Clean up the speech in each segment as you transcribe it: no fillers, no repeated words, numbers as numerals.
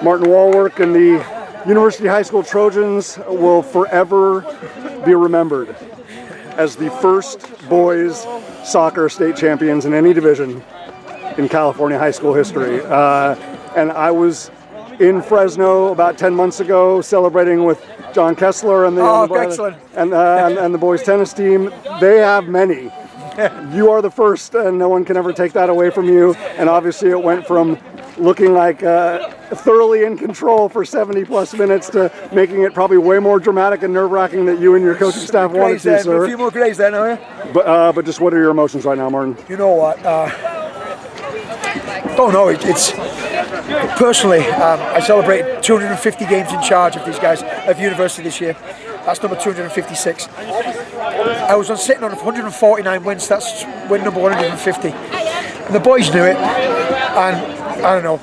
Martin Wallwork and the University High School Trojans will forever be remembered as the first boys soccer state champions in any division in California high school history. And I was in Fresno about 10 months ago celebrating with John Kessler and the boys tennis team. They have many. You are the first, and no one can ever take that away from you. And obviously it went from looking like thoroughly in control for 70 plus minutes to making it probably way more dramatic and nerve-wracking that you and your coaching staff wanted to, sir. A few more grays then, are you? But just what are your emotions right now, Martin? You know what? Don't know. It's personally, I celebrated 250 games in charge of these guys of university this year. That's number 256. I was sitting on 149 wins. That's win number 150. And the boys knew it. And I don't know.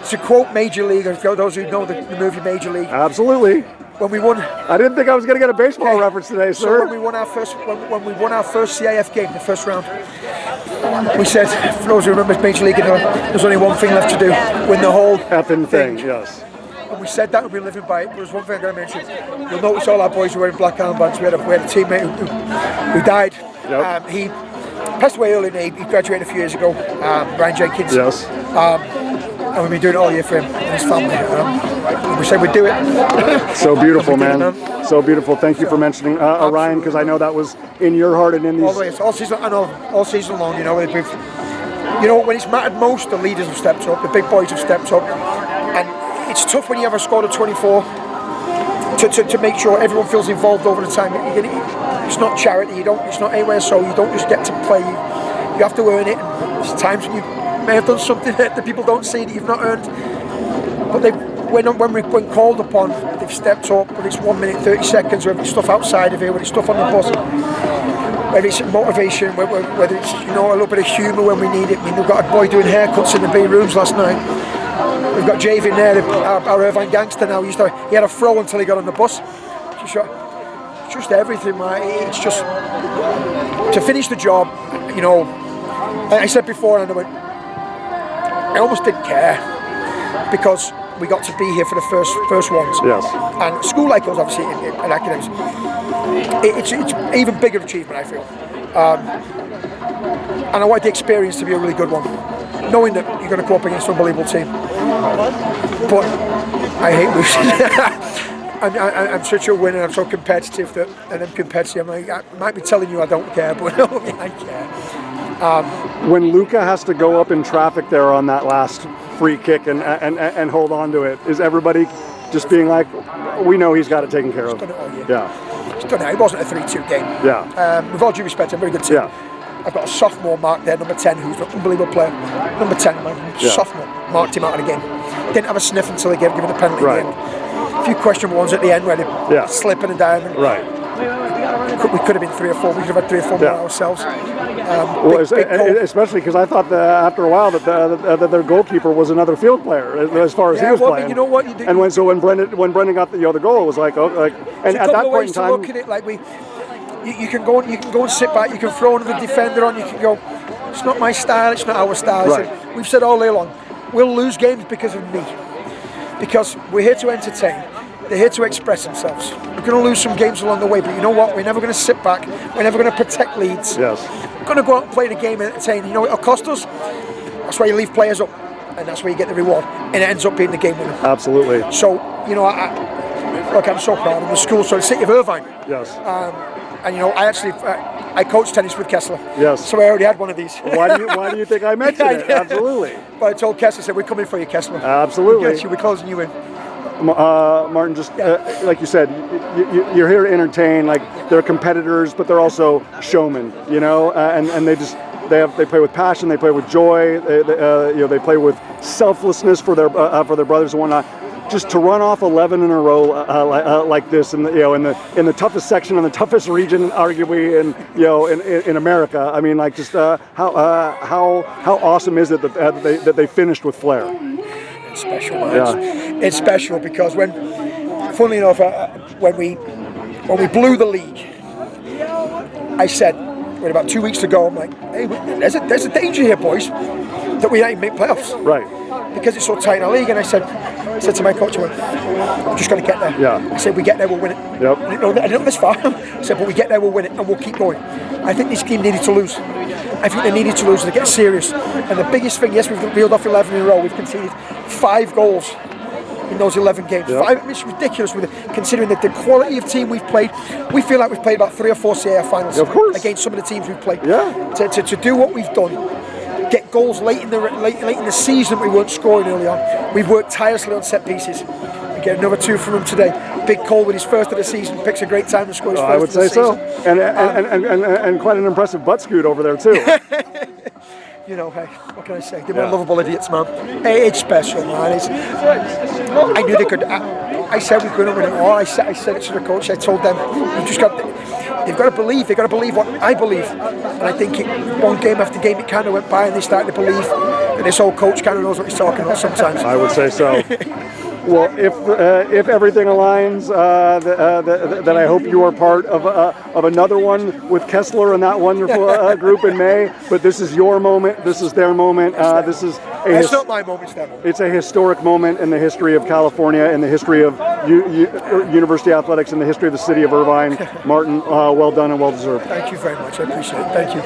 To quote Major League, or those who know the movie Major League. Absolutely. When we won, I didn't think I was going to get a baseball reference today, sir. So when we won our first CIF game, the first round, we said, for those who remember Major League, there's only one thing left to do: win the whole effing thing. Yes. And we said that, we've been living by it. But there's one thing I'm going to mention. You'll notice all our boys were wearing black armbands. We had a teammate who died. Yep. He passed away early in age. He graduated a few years ago. Ryan Jenkins. Yes. And we've been doing it all year for him and his family. And we said we'd do it. So beautiful, man. So beautiful. Thank you for mentioning Ryan, because I know that was in your heart and in these. Always, all season. I know, all season long. You know, when it's mattered most, the leaders have stepped up. The big boys have stepped up, and it's tough when you have a squad of 24 to make sure everyone feels involved over the time. It's not charity. It's not anywhere. So you don't just get to play. You have to earn it. There's times when you may have done something that the people don't see that you've not earned, but when called upon, they've stepped up. Whether it's 1 minute 30 seconds, whether it's stuff outside of here, whether it's stuff on the bus, whether it's motivation, whether it's a little bit of humour when we need it. I mean, we've got a boy doing haircuts in the B rooms last night. We've got Jave in there, our Irvine gangster now. He had a throw until he got on the bus. It's just everything, right? It's just to finish the job. I said before, and I almost didn't care, because we got to be here for the first ones. Yes. And school like us, obviously, in academics, it's an even bigger achievement, I feel. And I want the experience to be a really good one, knowing that you're going to go up against an unbelievable team. But I hate losing. I'm such a winner. I'm so competitive and I'm competitive. I might be telling you I don't care, but no, I care. When Lucca has to go up in traffic there on that last free kick and hold on to it, is everybody just being like, we know he's got it taken care of? He's done it all year. Yeah. He's done it. It wasn't a 3-2 game. Yeah. With all due respect, I'm a very good team. Yeah. I've got a sophomore mark there, number 10, who's an unbelievable player. Number 10, sophomore, marked him out of the game. Didn't have a sniff until they gave him a penalty at the end. A few questionable ones at the end where they slipping and diving. Right. We could have been 3 or 4. We could have had 3 or 4 more ourselves. Especially because I thought after a while that their goalkeeper was another field player as far as he was playing. But you know what? And when Brendan got the goal, it was like, and at that point in time, look at it, like you can go and sit back. You can throw another defender on. You can go. It's not my style. It's not our style. Right. We've said all day long, we'll lose games because of me, because we're here to entertain. They're here to express themselves. We're going to lose some games along the way, but you know what? We're never going to sit back. We're never going to protect leads. Yes. We're going to go out and play the game and entertain. You know what it'll cost us? That's why you leave players up, and that's where you get the reward, and it ends up being the game winner. Absolutely. So, I'm so proud of the school. So the city of Irvine. Yes. And I coached tennis with Kessler. Yes. So I already had one of these. Why do you think I mentioned it? Absolutely. But I told Kessler, I said, we're coming for you, Kessler. Absolutely. We're closing you in. Martin, just like you said, you're here to entertain. Like, they're competitors, but they're also showmen. And they play with passion. They play with joy. They play with selflessness for their brothers and whatnot. Just to run off 11 in a row like this, in the toughest section and the toughest region, arguably, in America. I mean, like, just how awesome is it that they finished with flair? It's special, man. It's special because funnily enough, when we blew the league, I said, about 2 weeks ago, I'm like, hey, there's a danger here, boys, that we ain't make playoffs. Right. Because it's so tight in our league, and I said, I said to my coach, I went, we're just going to get there. Yeah. I said, we get there, we'll win it. Yep. I didn't know this far. I said, but we get there, we'll win it, and we'll keep going. I think this team needed to lose. I think they needed to lose to get serious. And the biggest thing, yes, we've reeled off 11 in a row. We've conceded 5 goals in those 11 games. Yep. 5, it's ridiculous considering that the quality of team we've played. We feel like we've played about 3 or 4 CIF finals against some of the teams we've played. Yeah. To do what we've done, get goals late in the season we weren't scoring early on. We've worked tirelessly on set pieces. We get another 2 from him today. Big Cole with his first of the season picks a great time to score his first I would of the say so. season. And quite an impressive butt scoot over there too. You know, hey, what can I say? They're lovable idiots, man. Hey, it's special, man. I knew they could. I said we're going to win it all. I said it to the coach. I told them, they've got to believe. They've got to believe what I believe. And I think one game after game, it kind of went by, and they started to believe. And this old coach kind of knows what he's talking about sometimes. I would say so. Well, if everything aligns, then I hope you are part of another one with Kessler and that wonderful group in May. But this is your moment. This is their moment. It's not my moment, it's their moment. It's a historic moment in the history of California, in the history of university athletics, in the history of the city of Irvine. Martin, well done and well deserved. Thank you very much. I appreciate it. Thank you.